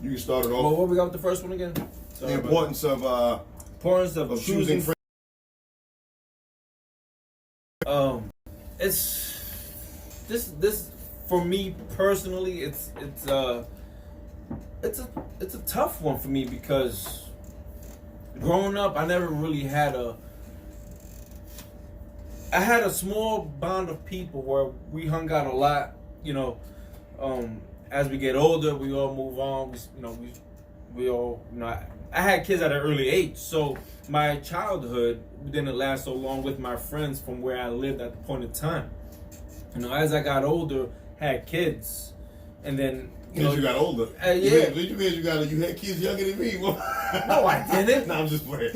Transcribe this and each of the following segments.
You can start it off. Well, what we got with the first one again? The importance of choosing friends. It's this for me personally. It's a tough one for me because growing up, I never really had I had a small bond of people where we hung out a lot. You know, as we get older, we all move on. We all, you know, I had kids at an early age, so my childhood didn't last so long with my friends from where I lived at the point in time. You know, as I got older, had kids, and then you got older. Yeah. You had kids younger than me. No, I didn't. No, I'm just playing.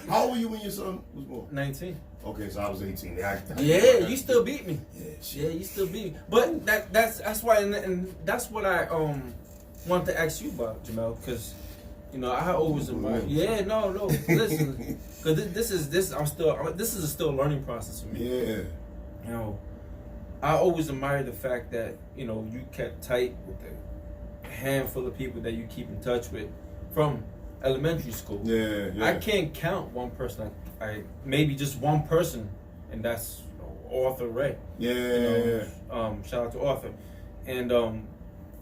How old were you when your son was born? 19. Okay, so I was 18. Yeah, you still beat me. Yeah, you still beat me. But that's why, and that's what I want to ask you about, Jamel, because you know I always admire. Yeah, no, listen, because this is still a learning process for me. Yeah, you know, I always admire the fact that you know you kept tight with a handful of people that you keep in touch with from elementary school. Yeah. I can't count one person. I maybe just one person, and that's Arthur Ray. Yeah. Shout out to Arthur, and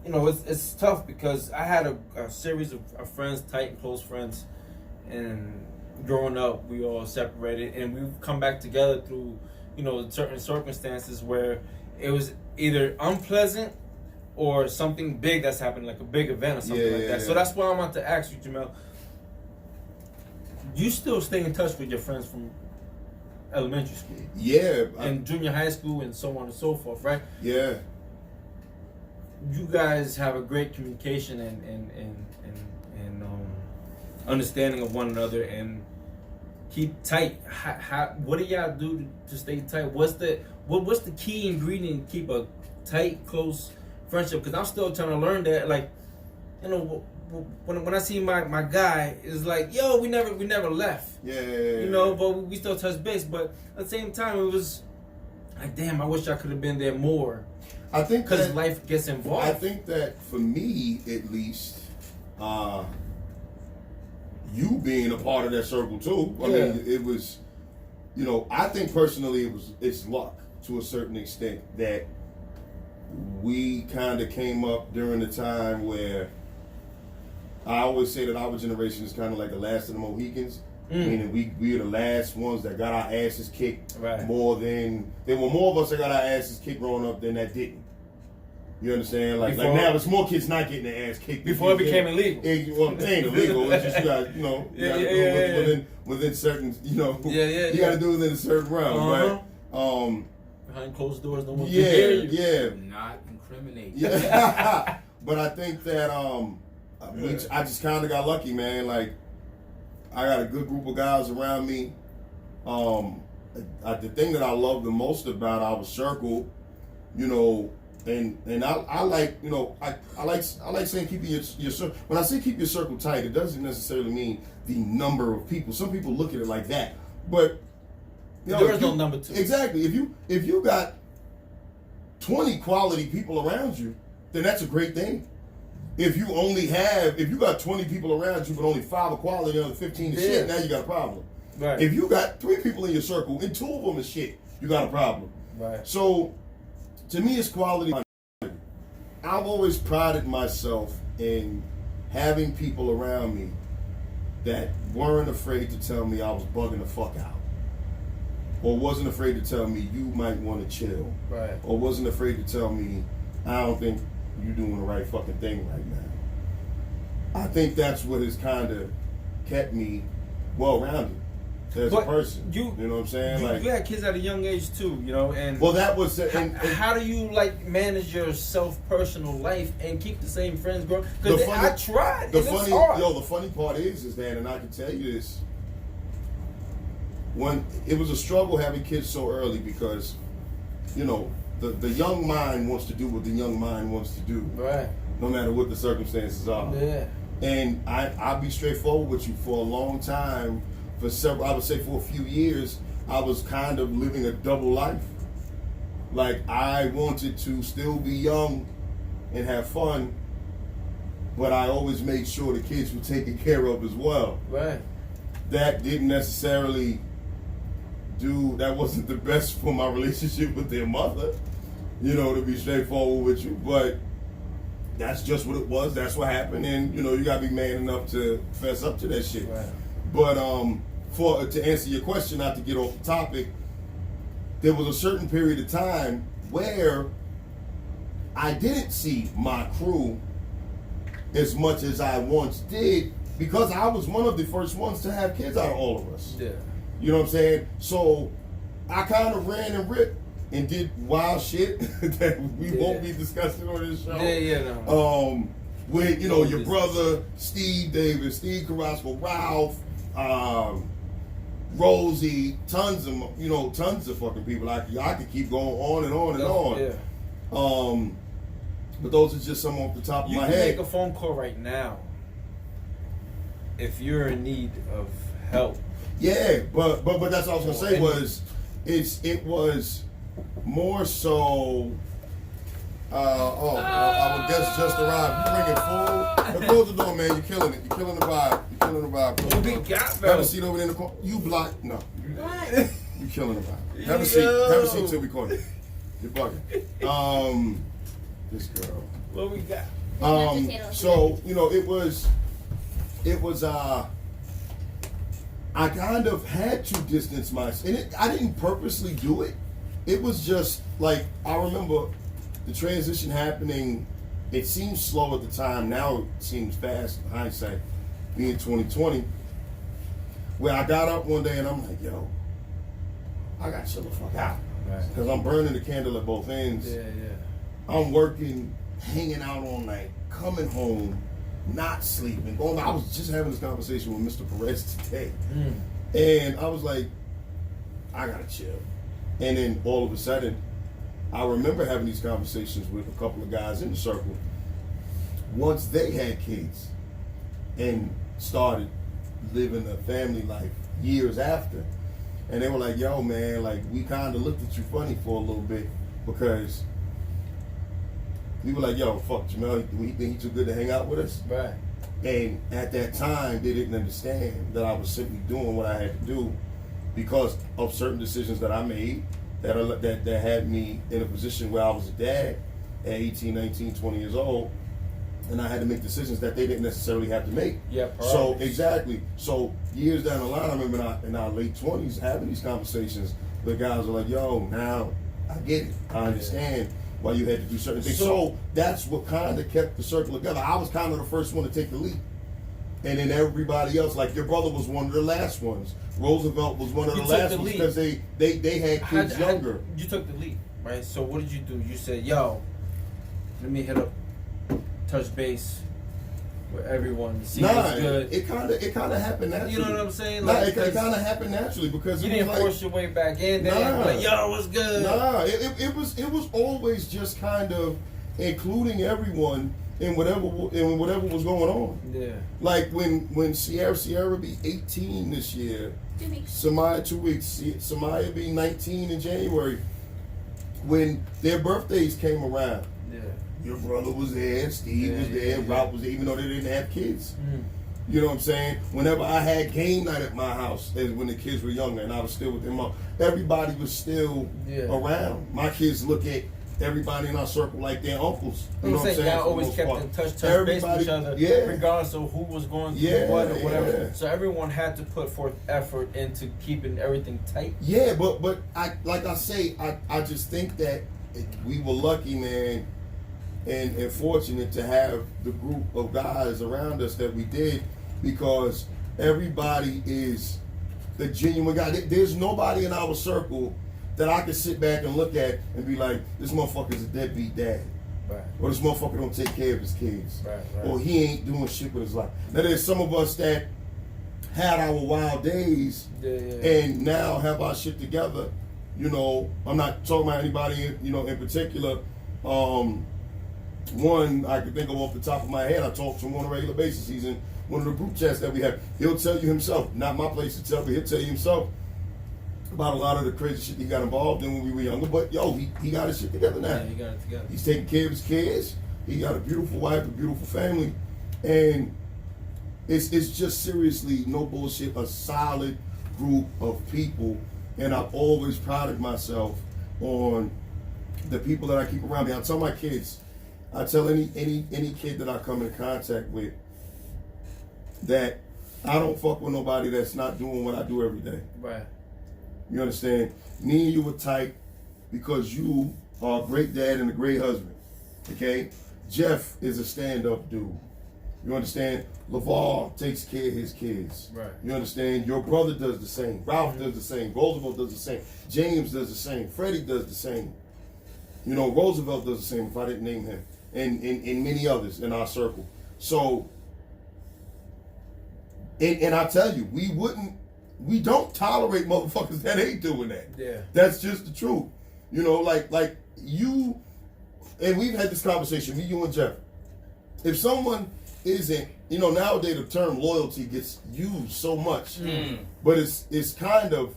you know it's tough because I had a series of friends, tight and close friends, and growing up we all separated, and we've come back together through you know certain circumstances where it was either unpleasant or something big that's happened, like a big event or something like that. So that's why I want to ask you, Jamel. You still stay in touch with your friends from elementary school? Yeah. And junior high school and so on and so forth, right? Yeah. You guys have a great communication and understanding of one another and keep tight. What do y'all do to stay tight? What's the key ingredient to keep a tight, close friendship? Because I'm still trying to learn that. Like, you know, when I see my guy, it's like, yo, we never left. Yeah. You know, but we still touch base. But at the same time, it was like, damn, I wish I could have been there more. I think because life gets involved. I think that for me, at least, you being a part of that circle too. I mean, it was, you know, I think personally it's luck to a certain extent that we kind of came up during the time where I always say that our generation is kind of like the last of the Mohicans. Meaning we are the last ones that got our asses kicked more than there were more of us that got our asses kicked growing up than that didn't. You understand? Like now there's more kids not getting their ass kicked before it became illegal. Well, it ain't illegal. It's just you got you know you got to do within certain you know you got to do within a certain realm, right? Behind closed doors, no one can hear you. Yeah. Not incriminate. Yeah. But I think that I just kind of got lucky, man. Like. I got a good group of guys around me. The thing that I love the most about our circle, you know, and I like, you know, I like saying keeping your circle. When I say keep your circle tight, it doesn't necessarily mean the number of people. Some people look at it like that, but you know, there is no number two. Exactly. If you got 20 quality people around you, then that's a great thing. If you got 20 people around you, but only 5 are quality, other 15 is shit, now you got a problem. Right. If you got 3 people in your circle and 2 of them is shit, you got a problem. Right. So, to me, it's quality. I've always prided myself in having people around me that weren't afraid to tell me I was bugging the fuck out. Or wasn't afraid to tell me you might want to chill. Right. Or wasn't afraid to tell me I don't think you're doing the right fucking thing right now. I think that's what has kind of kept me well-rounded as a person. You know what I'm saying? You had kids at a young age too, you know, and well, that was. How do you like manage your personal life and keep the same friends growing? Because I tried. The funny part is that, and I can tell you this, when it was a struggle having kids so early because, you know. The young mind wants to do what the young mind wants to do. Right. No matter what the circumstances are. Yeah. And I'll be straightforward with you. For a long time, I would say for a few years, I was kind of living a double life. Like I wanted to still be young and have fun, but I always made sure the kids were taken care of as well. Right. That didn't necessarily that wasn't the best for my relationship with their mother, to be straightforward with you, but that's just what it was. That's what happened, and you gotta be man enough to fess up to that shit. Right. But to answer your question, not to get off the topic, there was a certain period of time where I didn't see my crew as much as I once did, because I was one of the first ones to have kids out of all of us. Yeah. You know what I'm saying? So I kind of ran and ripped and did wild shit that we won't be discussing on this show. No. With your brother Steve Davis, Steve Carrasco, Ralph, Rosie, tons of fucking people. I could keep going on and on and on. Yeah. But those are just some off the top of my head. You can make a phone call right now if you're in need of help. Yeah, but that's what I was gonna say was it was more so. Our guest just arrived. You bringing food? Close the door, man. You're killing it. You're killing the vibe. What we got, bro? Have a seat over there in the corner. You block? No. What? You killing the vibe. Have a seat. Have a seat till we call you. You're bugging. This girl. What we got? So it was I kind of had to distance myself, and I didn't purposely do it. It was just like, I remember the transition happening. It seemed slow at the time. Now it seems fast in hindsight, being 2020. Where I got up one day and I'm like, yo, I got to chill the fuck out. Because I'm burning the candle at both ends. Yeah. I'm working, hanging out all night, coming home, not sleeping. I was just having this conversation with Mr. Perez today. And I was like, I gotta chill. And then all of a sudden, I remember having these conversations with a couple of guys in the circle. Once they had kids and started living a family life years after. And they were like, yo, man, like, we kind of looked at you funny for a little bit, because we were like, yo, fuck Jamel, do he think he's too good to hang out with us? Right. And at that time, they didn't understand that I was simply doing what I had to do because of certain decisions that I made that had me in a position where I was a dad at 18, 19, 20 years old, and I had to make decisions that they didn't necessarily have to make. Yeah, so exactly. So years down the line, I remember in our late 20s having these conversations where guys are like, yo, now I get it. I understand why you had to do certain things. So that's what kind of kept the circle together. I was kind of the first one to take the lead. And then everybody else, like your brother was one of the last ones. Roosevelt was one of the last ones because they had kids younger. You took the lead, right? So what did you do? You said, yo, let me hit up, touch base with everyone, see what's good. It kind of happened naturally. You know what I'm saying? Like, it kind of happened naturally because you didn't force your way back in. Like, yo, what's good? It was always just kind of including everyone in whatever was going on. Yeah. Like when Sierra be 18 this year. 2 weeks. Samaya 2 weeks. Samaya be 19 in January. When their birthdays came around. Yeah. Your brother was there, Steve was there, Rob was there, even though they didn't have kids. You know what I'm saying? Whenever I had game night at my house, when the kids were younger and I was still with their mom, everybody was still around. My kids look at everybody in our circle like their uncles. You know what I'm saying? Y'all always kept in touch base with each other, regardless of who was going through what or whatever. Yeah. So everyone had to put forth effort into keeping everything tight. Yeah, but I just think that we were lucky, man, and fortunate to have the group of guys around us that we did, because everybody is the genuine guy. There's nobody in our circle that I can sit back and look at and be like, this motherfucker's a deadbeat dad. Right. Or this motherfucker don't take care of his kids. Right. Or he ain't doing shit with his life. Now there's some of us that had our wild days and now have our shit together. You know, I'm not talking about anybody, in particular. One I can think of off the top of my head, I talk to him on a regular basis. He's in one of the group chats that we have. He'll tell you himself, not my place to tell, but he'll tell you himself about a lot of the crazy shit he got involved in when we were younger. But he got his shit together now. Yeah, he got it together. He's taking care of his kids. He got a beautiful wife, a beautiful family. And it's just seriously, no bullshit, a solid group of people. And I've always prided myself on the people that I keep around me. I tell my kids, I tell any kid that I come into contact with that I don't fuck with nobody that's not doing what I do every day. Right. You understand? Me and you were tight because you are a great dad and a great husband. Okay? Jeff is a stand-up dude. You understand? LeVar takes care of his kids. Right. You understand? Your brother does the same. Ralph does the same. Roosevelt does the same. James does the same. Freddie does the same. You know, Roosevelt does the same, if I didn't name him. And many others in our circle. So, and I tell you, we don't tolerate motherfuckers that ain't doing that. Yeah. That's just the truth. You know, like you, and we've had this conversation, me, you, and Jeff. If someone isn't, you know, nowadays the term loyalty gets used so much, but it's kind of,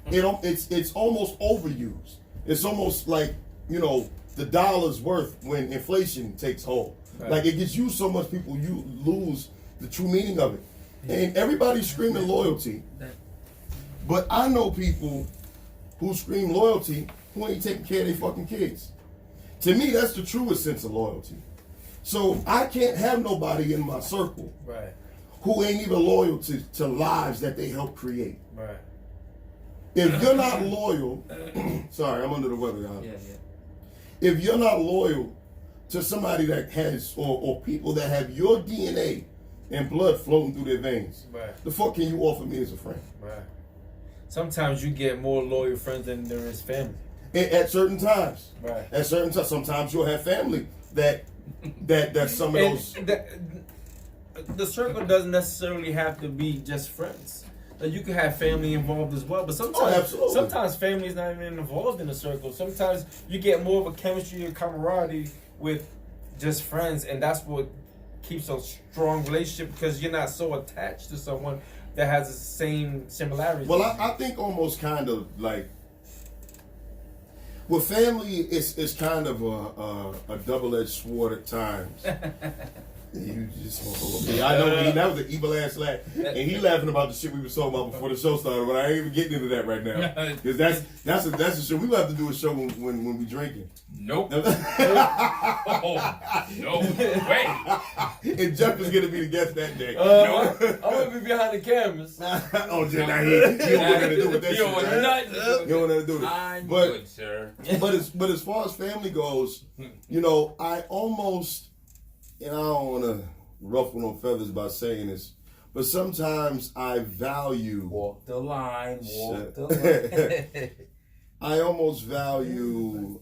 it's almost overused. It's almost like, you know, the dollar's worth when inflation takes hold. Right. Like it gets used so much, people you lose the true meaning of it. And everybody's screaming loyalty, but I know people who scream loyalty who ain't taking care of their fucking kids. To me, that's the truest sense of loyalty. So I can't have nobody in my circle Right. who ain't even loyal to lives that they help create. Right. If you're not loyal, sorry, I'm under the weather, y'all. Yeah. If you're not loyal to somebody that has, or people that have your DNA and blood flowing through their veins, Right. the fuck can you offer me as a friend? Right. Sometimes you get more loyal friends than there is family. At certain times. Right. At certain times. Sometimes you'll have family that some of And those. the circle doesn't necessarily have to be just friends. Like you can have family involved as well, but sometimes family is not even involved in the circle. Sometimes you get more of a chemistry and camaraderie with just friends, and that's what keeps a strong relationship because you're not so attached to someone that has the same similarities. Well, I think almost kind of like with family, it's kind of a double-edged sword at times. You just I know that was an evil ass laugh, and he laughing about the shit we were talking about before the show started. But I ain't even getting into that right now because that's the shit we will have to do a show when we drinking. Nope. Oh, no way. And Jeff is gonna be the guest that day. I'm gonna be behind the cameras. Oh, Jeff, now you don't want nothing to do with that You shit. don't want Right? nothing to do with You don't want nothing to do with it. I'm But good, sir. but as far as family goes, you know, I almost, and I don't want to ruffle no feathers by saying this, but sometimes I value. Walk the line. Shit. Walk the line. I almost value.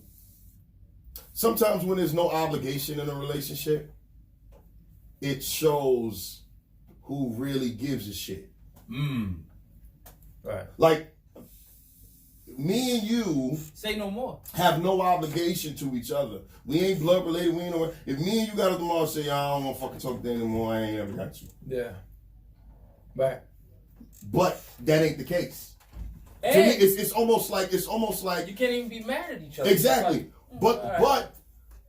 Sometimes when there's no obligation in a relationship, it shows who really gives a shit. Right. Like, me and you Say no more. have no obligation to each other. We ain't blood related. We ain't no. If me and you got up tomorrow and say, I don't want to fucking talk to you anymore, I ain't ever got you. Yeah. Right. But that ain't the case. And To me, it's almost like you can't even be mad at each other. exactly. It's like, But all right. but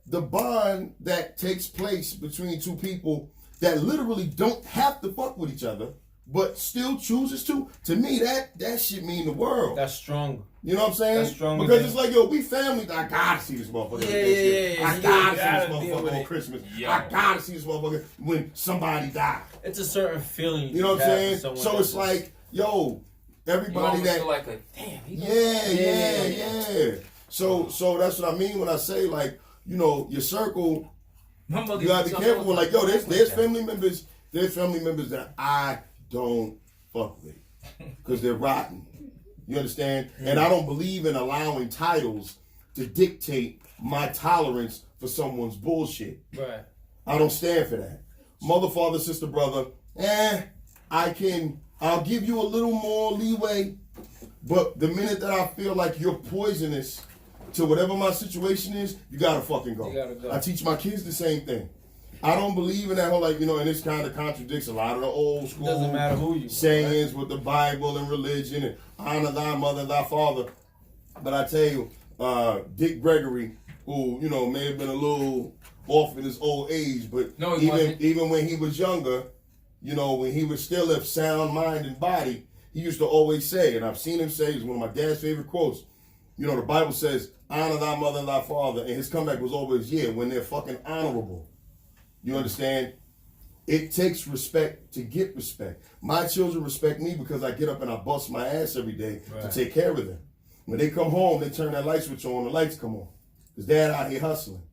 the bond that takes place between two people that literally don't have to fuck with each other, but still chooses to me that shit mean the world. That's strong. You know what I'm saying? That's strong Because again. it's like, yo, we family. I gotta see this motherfucker. Yeah, on Thanksgiving. yeah. I You gotta see gotta this deal with motherfucker on it. Christmas. Yo. I gotta see this motherfucker when somebody died. It's a certain feeling. You know what I'm have saying? for someone So that's it's like, yo, You everybody almost that feel like damn. yeah. So that's what I mean when I say, like, you know, your circle, My mother you gotta used be to tell careful me with, all like, the yo, time, there's like family members that I don't fuck with because they're rotten. You understand? And I don't believe in allowing titles to dictate my tolerance for someone's bullshit. Right. I don't stand for that. Mother, father, sister, brother, I'll give you a little more leeway, but the minute that I feel like you're poisonous to whatever my situation is, you gotta fucking go. You gotta go. I teach my kids the same thing. I don't believe in that whole, like, you know, and this kind of contradicts a lot of the old school Doesn't matter who you are, sayings with the Bible and religion and honor thy mother and thy father. But I tell you, Dick Gregory, who, you know, may have been a little off in his old age, but No, he wasn't. even when he was younger, you know, when he was still of sound mind and body, he used to always say, and I've seen him say, it's one of my dad's favorite quotes. You know, the Bible says, honor thy mother and thy father, and his comeback was always, yeah, when they're fucking honorable. You understand? It takes respect to get respect. My children respect me because I get up and I bust my ass every day to take care of them. When they come home, they turn that light switch on, the lights come on. Because dad out here hustling.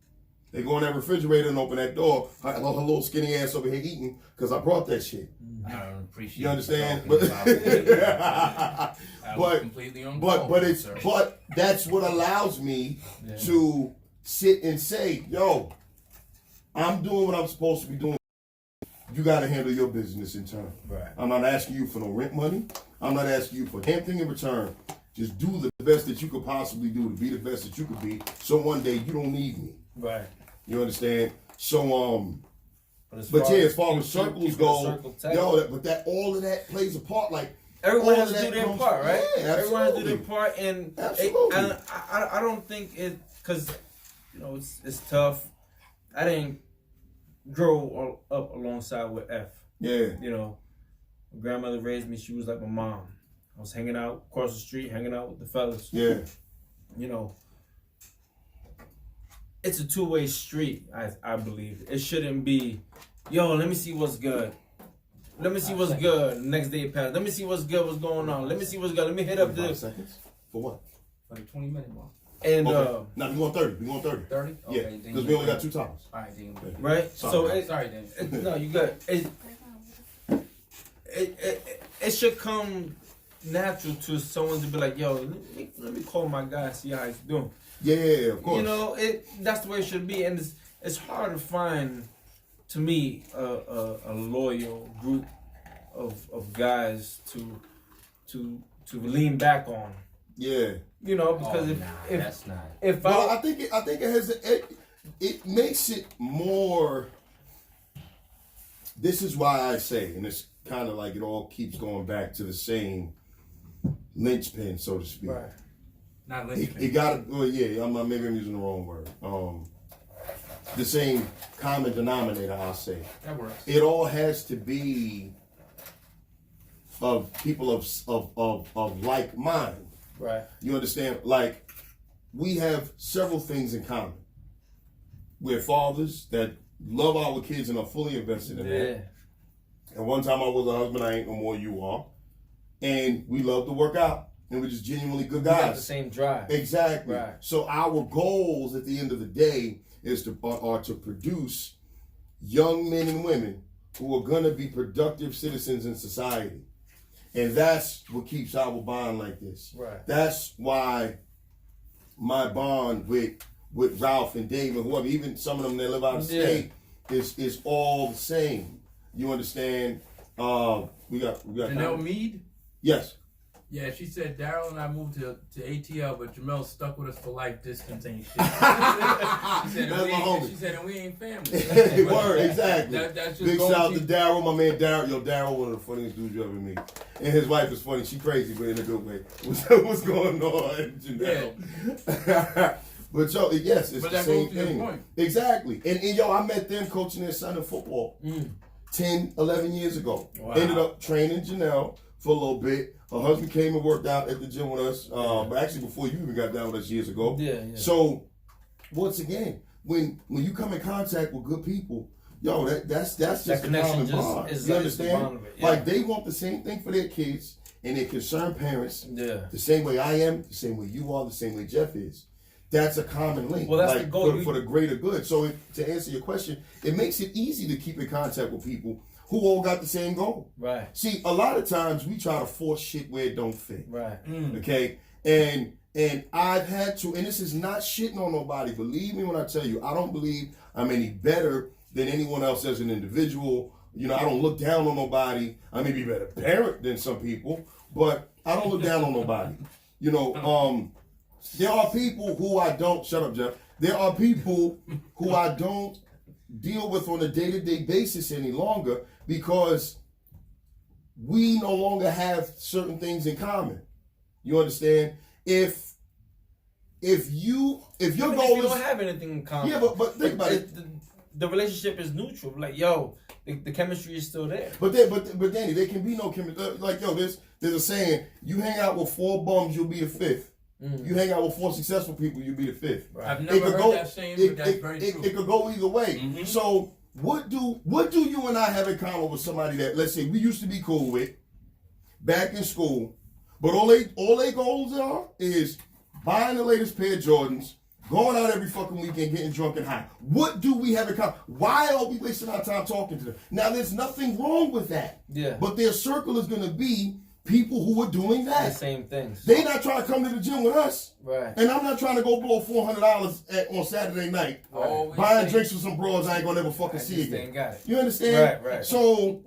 They go in that refrigerator and open that door. Her little skinny ass over here eating because I brought that shit. I don't appreciate. You understand? But but that's what allows me to sit and say, yo, I'm doing what I'm supposed to be doing. You got to handle your business in turn. Right. I'm not asking you for no rent money. I'm not asking you for anything in return. Just do the best that you could possibly do to be the best that you could be. So one day you don't need me. Right. You understand? So as far as circles go, but all of that plays a part. Like everyone has to do their part, right? Yeah, everyone has to do their part, and absolutely. I don't think it because you know it's tough. I didn't grow up alongside with F. Yeah. You know, my grandmother raised me. She was like my mom. I was hanging out across the street, hanging out with the fellas. Yeah. You know, it's a two-way street, I believe. It shouldn't be, yo, let me see what's good. Let me see what's good. The next day it passed. Let me see what's good, what's going on. Let me see what's good. Let me hit up this. Seconds? For what? For the 20-minute mark. And, no, we want 30. We want 30. 30? Yeah, Okay, because we only got 2 times. All right, then. Right? Sorry. Sorry, then. No, you good. It should come natural to someone to be like, yo, let me call my guy and see how he's doing. Yeah, of course. You know, that's the way it should be, and it's hard to find, to me, a loyal group of guys to lean back on. Yeah. You know, because that's not. I think it makes it more. This is why I say, and it's kind of like it all keeps going back to the same linchpin, so to speak. Right. Not linchpin. It got to. Well, yeah. Maybe I'm using the wrong word. The same common denominator, I'll say. That works. It all has to be of people of like mind. Right. You understand? Like, we have several things in common. We're fathers that love our kids and are fully invested in them. And one time I was a husband, I ain't no more, you are. And we love to work out. And we're just genuinely good guys. We got the same drive. Exactly. Right. So our goals at the end of the day are to produce young men and women who are going to be productive citizens in society. And that's what keeps our bond like this. Right. That's why my bond with Ralph and Dave and whoever, even some of them that live out of state, is all the same. You understand? We got Janelle Mead? Yes. Yeah, she said Daryl and I moved to ATL, but Jamel stuck with us for life. Distance ain't shit. She said, and we ain't family. Word, exactly. That's just big shout out to Daryl, my man Daryl. Yo, Daryl, one of the funniest dudes you ever meet. And his wife is funny. She crazy, but in a good way. What's going on, Janelle? Yeah. But yo, yes, it's the same thing. Exactly. And yo, I met them coaching their son in football 10, 11 years ago. Wow. Ended up training Janelle for a little bit. Her husband came and worked out at the gym with us, but actually before you even got down with us years ago. Yeah. So, once again, when you come in contact with good people, yo, that's just a common bond. You understand? Like, they want the same thing for their kids and their concerned parents. Yeah. The same way I am, the same way you are, the same way Jeff is. That's a common link. Well, that's the goal. For the greater good. So, to answer your question, it makes it easy to keep in contact with people who all got the same goal. Right. See, a lot of times we try to force shit where it don't fit. Right. Okay? And I've had to, and this is not shitting on nobody. Believe me when I tell you, I don't believe I'm any better than anyone else as an individual. You know, I don't look down on nobody. I may be a better parent than some people, but I don't look down on nobody. You know, there are people who I don't, shut up, Jeff. There are people who I don't deal with on a day-to-day basis any longer because we no longer have certain things in common. You understand? If if your Even goal if you is don't have anything in common. yeah, but think about it. The relationship is neutral. Like, yo, the chemistry is still there. But Danny, there can be no chemistry. Like, yo, there's a saying: you hang out with 4 bums, you'll be the 5th. You hang out with 4 successful people, you'll be the 5th. Right. I've never heard that saying, but that's very true. It could go either way. Mm-hmm. So what do you and I have in common with somebody that, let's say, we used to be cool with back in school, but all they goals is buying the latest pair of Jordans, going out every fucking weekend, getting drunk and high. What do we have in common? Why are we wasting our time talking to them? Now, there's nothing wrong with that. Yeah. But their circle is going to be people who are doing that. The same things. They not trying to come to the gym with us. Right. And I'm not trying to go blow $400 on Saturday night. Right. Buying drinks for some bros I ain't going to ever fucking see again. Got it. You understand? Right. So,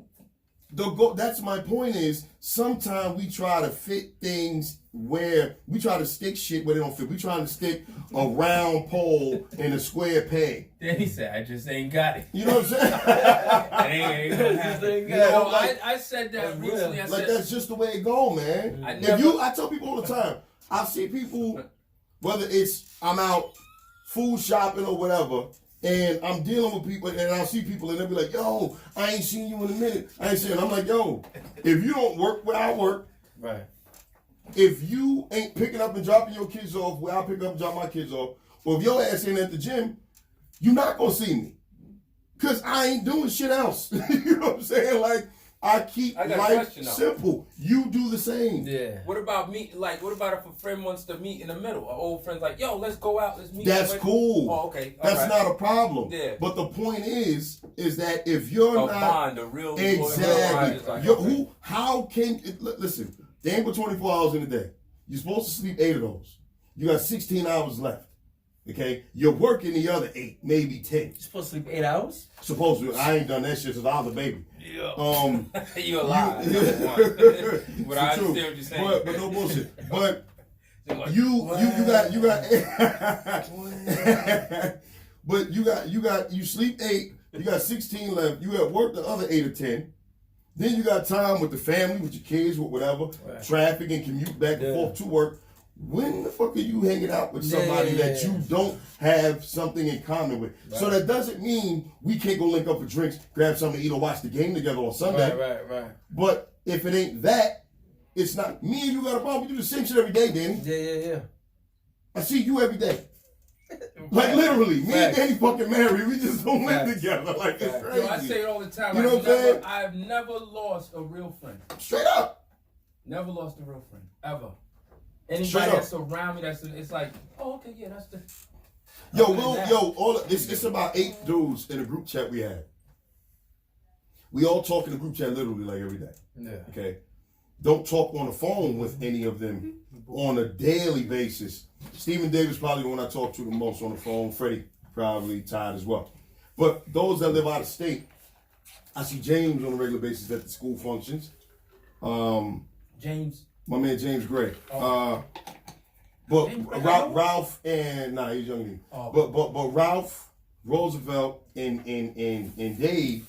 that's my point is, sometimes we try to fit things where we try to stick shit where they don't fit. We trying to stick a round pole in a square peg. Then he said, I just ain't got it. You know what I'm saying? ain't gonna happen. I said that recently. I said, that's just the way it go, man. I tell people all the time, I see people, whether it's I'm out food shopping or whatever, and I'm dealing with people, and I see people, and they'll be like, yo, I ain't seen you in a minute. I'm like, yo, if you don't work where I work, right. If you ain't picking up and dropping your kids off where I pick up and drop my kids off, or if your ass ain't at the gym, you're not going to see me. Because I ain't doing shit else. You know what I'm saying? Like, I keep life simple. You do the same. Yeah. What about me? Like, what about if a friend wants to meet in the middle? An old friend's like, yo, let's go out. Let's meet. That's cool. Oh, okay. That's not a problem. Yeah. But the point is that if you're not bond, a real exactly, like, okay. How can listen? They ain't but 24 hours in a day. You're supposed to sleep 8 of those. You got 16 hours left. Okay? You're working the other 8, maybe 10. You're supposed to sleep 8 hours? Supposed to. I ain't done that shit since I was a baby. Yeah. You alive. But I understand what you're saying. But no bullshit. But you got you sleep 8, you got 16 left, you at work the other 8 or 10. Then you got time with the family, with your kids, with whatever, traffic and commute back and forth to work. When the fuck are you hanging out with somebody that you don't have something in common with? Right. So that doesn't mean we can't go link up for drinks, grab something to eat, or watch the game together on Sunday. Right. But if it ain't that, it's not. Me and you got a problem. We do the same shit every day, Danny. Yeah. I see you every day. Like literally, me and Danny fucking married. We just don't live together. Like it's crazy. Yo, I say it all the time. You know what I'm saying? I've never lost a real friend. Straight up. Never lost a real friend ever. Anybody that's around me, it's like, oh, okay, yeah, that's the. It's about 8 dudes in a group chat we had. We all talk in the group chat literally like every day. Yeah. Okay. Don't talk on the phone with any of them on a daily basis. Stephen Davis probably the one I talk to the most on the phone. Freddie probably tired as well. But those that live out of state, I see James on a regular basis at the school functions. James. My man James Gray. But Ralph and he's younger than me. But Ralph, Roosevelt, and Dave.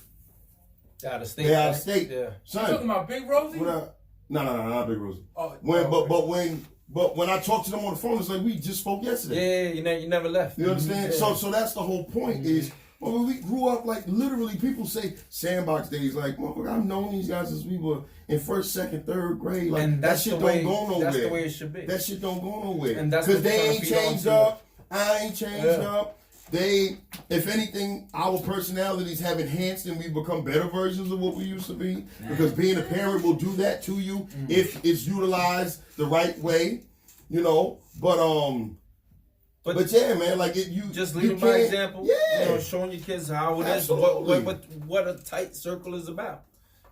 Out of state. They're out of state. Yeah. Son, you talking about Big Rosie? No, not Big Rosie. But when I talk to them on the phone, it's like we just spoke yesterday. Yeah, you never left. You understand? Yeah. So that's the whole point is. Well, we grew up like literally. People say sandbox days. Like, motherfucker, I've known these guys since we were in 1st, 2nd, 3rd grade. Like and that shit don't go nowhere. That's the way it should be. That shit don't go nowhere. And that's because they ain't changed up. I ain't changed up. They, if anything, our personalities have enhanced and we've become better versions of what we used to be. Because being a parent will do that to you if it's utilized the right way. You know, but yeah, man, like you just lead them by example. Yeah, you know, showing your kids how it is, what a tight circle is about.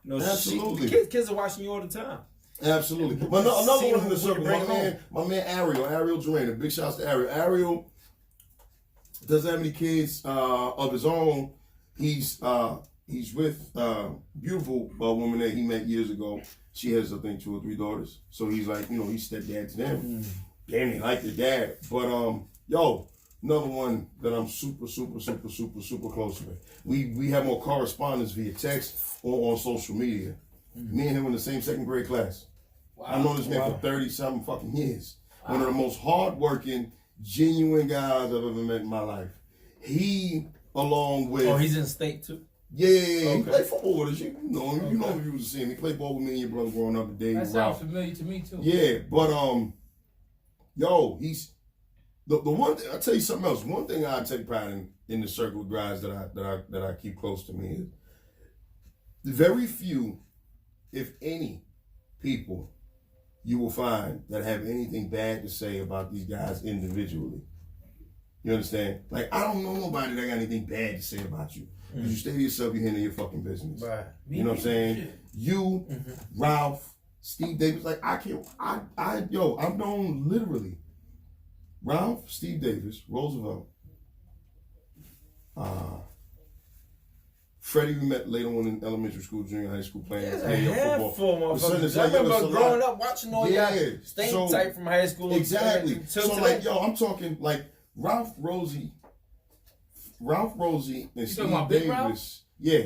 You know, absolutely. Kids are watching you all the time. Absolutely. But another one in the circle, my man Ariel Durant. Big shouts to Ariel. Ariel doesn't have any kids of his own. He's with a beautiful woman that he met years ago. She has, I think, 2 or 3 daughters. So he's like, he's stepdad to them. Damn, they like their dad. But another one that I'm super close with. We have more correspondence via text or on social media. Me and him in the same 2nd grade class. Wow. I've known this man for 30-something fucking years. Wow. One of the most hardworking genuine guys I've ever met in my life. He, along with... Oh, he's in state too? Yeah, Okay. He played football with us. You know him. You know him if you was to see him. He played ball with me and your brother growing up. Dave That sounds familiar to me too. Yeah, but yo, he's the one. I'll tell you something else. One thing I take pride in the circle of guys that I keep close to me is very few, if any, people you will find that have anything bad to say about these guys individually. You understand? Like, I don't know nobody that got anything bad to say about you. Because you stay to yourself, you handle your fucking business. Right. You know what I'm saying? Shit. You, Ralph, Steve Davis, like, I've known literally Ralph, Steve Davis, Roosevelt, Freddie we met later on in elementary school, junior high school, playing There's a handful, football. motherfuckers. I remember growing up watching all y'all staying tight from high school. Exactly. Till So, today. like, yo, I'm talking, like, Ralph Rosie, and Steve talking about Big Ralph? Davis. Yeah.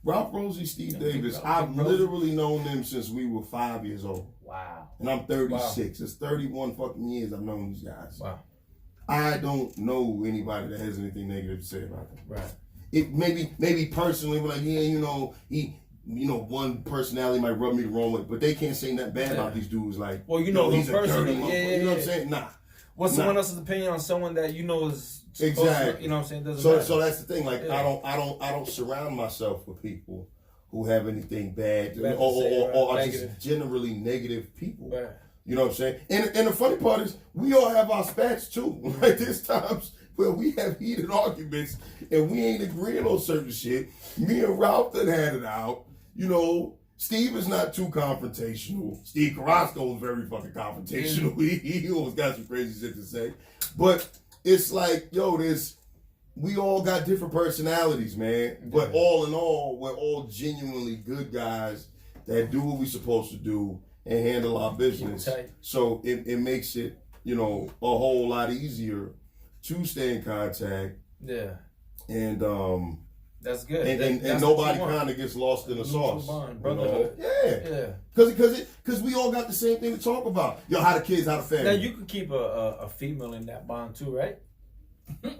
Ralph Rosie, Steve Davis, Ralph, I've Big Ralph. literally known them since we were 5 years old. Wow. And I'm 36. It's 31 fucking years I've known these guys. Wow. I don't know anybody that has anything negative to say about them. Right. It maybe personally, we're like, yeah, you know, one personality might rub me the wrong way, but they can't say nothing bad about these dudes. Like, well, you know, he's a personally, dirty motherfucker. You know what I'm saying? Nah. What's someone else's opinion on someone that you know is Exactly. You know what I'm saying? Doesn't So matter. that's the thing. Like, I don't surround myself with people who have anything bad or are just generally negative people. Right. You know what I'm saying? And the funny part is, we all have our spats too. Like, there's times where we have heated arguments and we ain't agreeing on certain shit. Me and Ralph done had it out. You know, Steve is not too confrontational. Steve Carrasco is very fucking confrontational. He always got some crazy shit to say. But it's like, yo, we all got different personalities, man. But all in all, we're all genuinely good guys that do what we're supposed to do and handle our business. So it makes it, you know, a whole lot easier to stay in contact. Yeah. And that's good. And nobody kind of gets lost in the sauce. Brotherhood. Yeah. Because we all got the same thing to talk about. Yo, how the kids, how the family. Now you could keep a female in that bond too, right?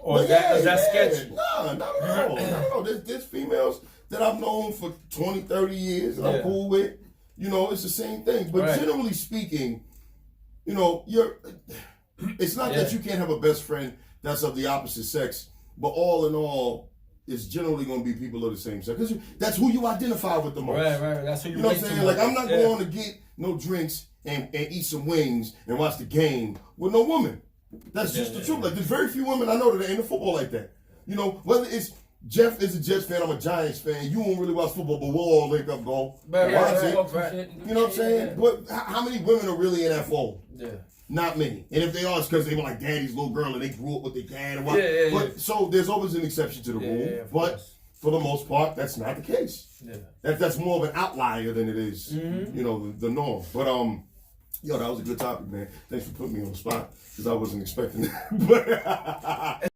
Or is that sketchy? Nah, not at all. Not at all. There's females that I've known for 20, 30 years that I'm cool with. You know, it's the same thing. But generally speaking, you know, it's not that you can't have a best friend that's of the opposite sex, but all in all, it's generally going to be people of the same sex. 'Cause that's who you identify with the most. Right. That's who you know what I'm saying? Like, I'm not going to get no drinks and eat some wings and watch the game with no woman. That's just the truth. Like, there's very few women I know that are into football like that. You know, whether it's Jeff is a Jets fan, I'm a Giants fan. You won't really watch football, but we'll all wake up and go watch it. You know what I'm saying? Yeah. But how many women are really in that fold? Yeah. Not many. And if they are, it's because they were like daddy's little girl and they grew up with their dad and what. But so there's always an exception to the rule. But for the most part, that's not the case. Yeah. That's more of an outlier than it is, you know, the norm. But yo, that was a good topic, man. Thanks for putting me on the spot because I wasn't expecting that. But